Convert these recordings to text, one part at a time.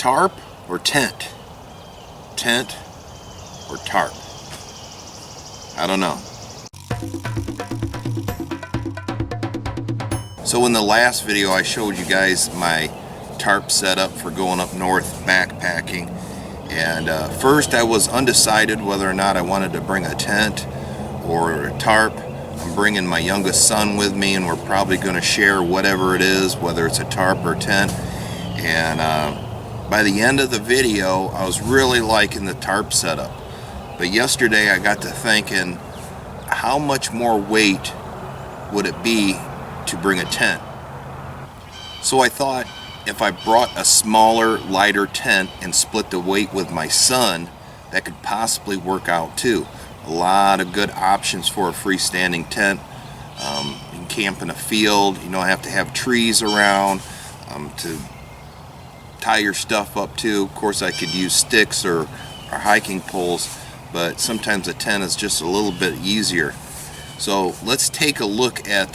Tarp or tent? Tent or tarp? I don't know. So in the last video I showed you guys my tarp setup for going up north backpacking, and first I was undecided whether or not I wanted to bring a tent or a tarp. I'm bringing my youngest son with me, and we're probably going to share whatever it is, whether it's a tarp or tent. And by the end of the video I was really liking the tarp setup, but yesterday I got to thinking, how much more weight would it be to bring a tent? So I thought, if I brought a smaller, lighter tent and split the weight with my son, that could possibly work out too. A lot of good options for a freestanding tent. You can camp in a field. You don't have to have trees around to tie your stuff up to. Of course, I could use sticks or hiking poles, but sometimes a tent is just a little bit easier. So let's take a look at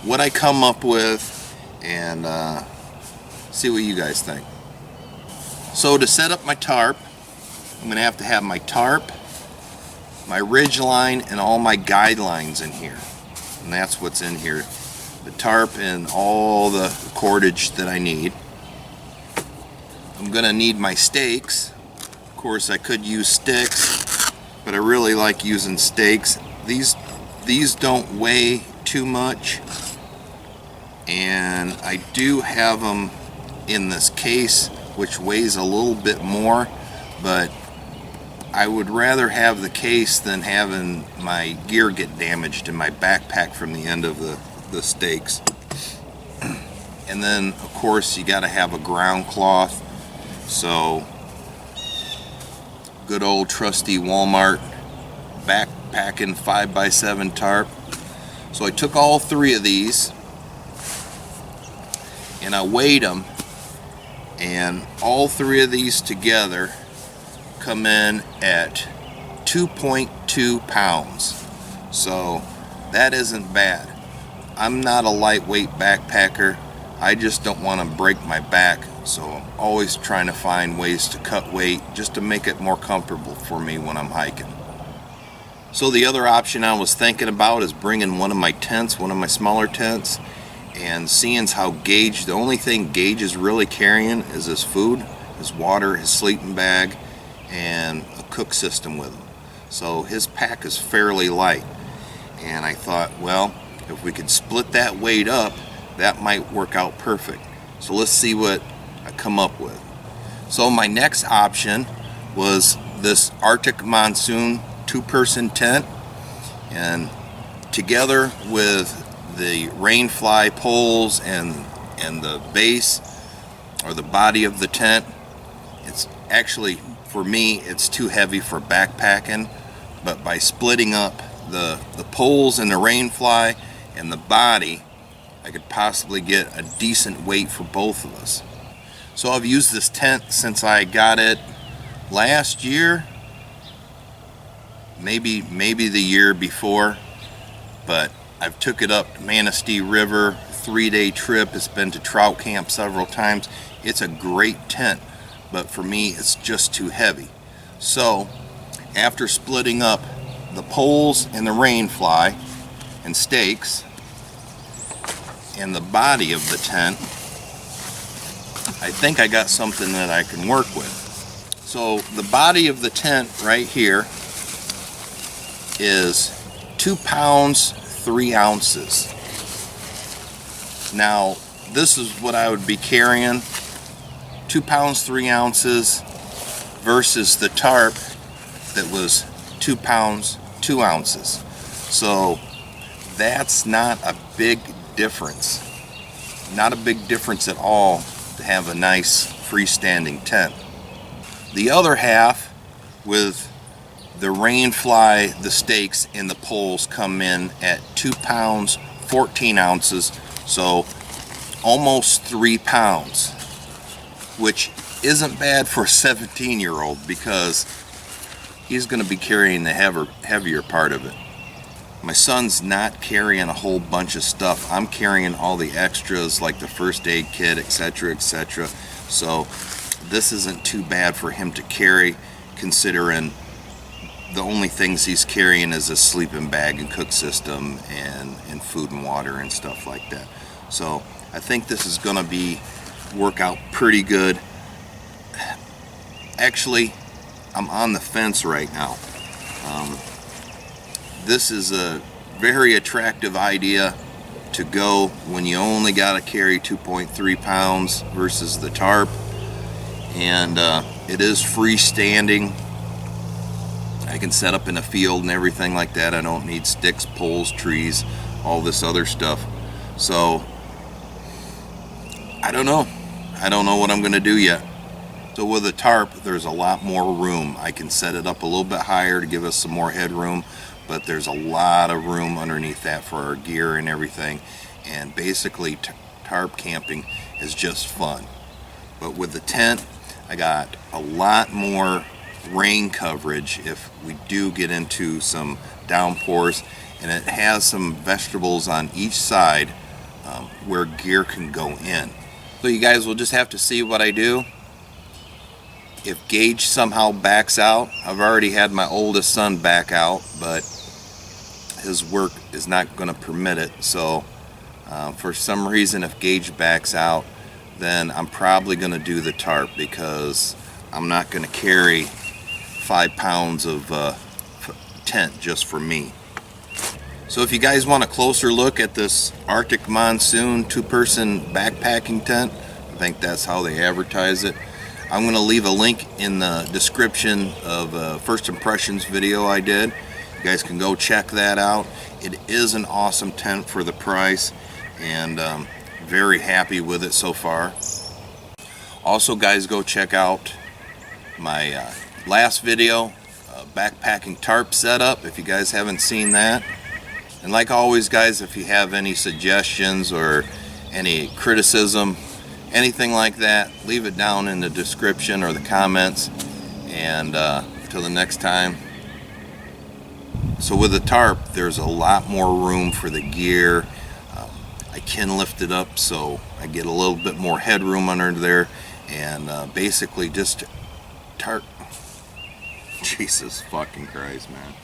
what I come up with and see what you guys think. So to set up my tarp, I'm going to have my tarp, my ridge line, and all my guidelines in here. And that's what's in here. The tarp and all the cordage that I need. I'm going to need my stakes. Of course, I could use sticks, but I really like using stakes. These don't weigh too much, and I do have them in this case which weighs a little bit more, but I would rather have the case than having my gear get damaged in my backpack from the end of the stakes. And then of course you got to have a ground cloth, so good old trusty Walmart backpacking 5x7 tarp. So I took all three of these and I weighed them, and all three of these together come in at 2.2 pounds. So that isn't bad. I'm not a lightweight backpacker. I just don't want to break my back, so I'm always trying to find ways to cut weight just to make it more comfortable for me when I'm hiking. So the other option I was thinking about is bringing one of my tents, one of my smaller tents, and seeing how Gage, the only thing Gage is really carrying is his food, his water, his sleeping bag, and a cook system with him. So his pack is fairly light, and I thought, well, if we could split that weight up, that might work out perfect. So let's see what I come up with. So my next option was this Arctic Monsoon 2-person tent, and together with the rainfly poles and the base or the body of the tent, it's actually, for me, it's too heavy for backpacking, but by splitting up the poles and the rainfly and the body, I could possibly get a decent weight for both of us. So I've used this tent since I got it last year, maybe the year before, but I've took it up Manistee River, 3-day trip. It's been to trout camp several times. It's a great tent, but for me it's just too heavy. So after splitting up the poles and the rainfly and stakes and the body of the tent, I think I got something that I can work with. So the body of the tent right here is 2 pounds 3 ounces. Now this is what I would be carrying, 2 pounds 3 ounces versus the tarp that was 2 pounds 2 ounces. So that's not a big difference. Not a big difference at all to have a nice freestanding tent. The other half, with the rainfly, the stakes, and the poles, come in at 2 pounds 14 ounces, so almost 3 pounds, which isn't bad for a 17-year-old because he's going to be carrying the heavier part of it. My son's not carrying a whole bunch of stuff. I'm carrying all the extras like the first aid kit, etc., etc. So this isn't too bad for him to carry, considering the only things he's carrying is a sleeping bag and cook system and food and water and stuff like that. So I think this is gonna work out pretty good. Actually, I'm on the fence right now. This is a very attractive idea to go when you only got to carry 2.3 pounds versus the Tarp, and it is freestanding. I can set up in a field and everything like that. I don't need sticks, poles, trees, all this other stuff. So I don't know what I'm gonna do yet. So with a Tarp, there's a lot more room. I can set it up a little bit higher to give us some more headroom, but there's a lot of room underneath that for our gear and everything. And basically, Tarp camping is just fun. But with the tent, I got a lot more rain coverage if we do get into some downpours, and it has some vegetables on each side where gear can go in. So you guys will just have to see what I do. If Gage somehow backs out, I've already had my oldest son back out, but his work is not going to permit it. So for some reason, if Gage backs out, then I'm probably going to do the Tarp, because I'm not going to carry 5 pounds of tent just for me. So if you guys want a closer look at this Arctic Monsoon 2-person backpacking tent, I think that's how they advertise it, I'm going to leave a link in the description of a first impressions video I did. You guys can go check that out. It is an awesome tent for the price, and very happy with it so far. Also, guys, go check out my last video, backpacking Tarp setup, if you guys haven't seen that. And like always, guys, if you have any suggestions or any criticism, anything like that, leave it down in the description or the comments. And till the next time. So with the Tarp, there's a lot more room for the gear. I can lift it up so I get a little bit more headroom under there, and basically just Tarp. Jesus fucking Christ, man.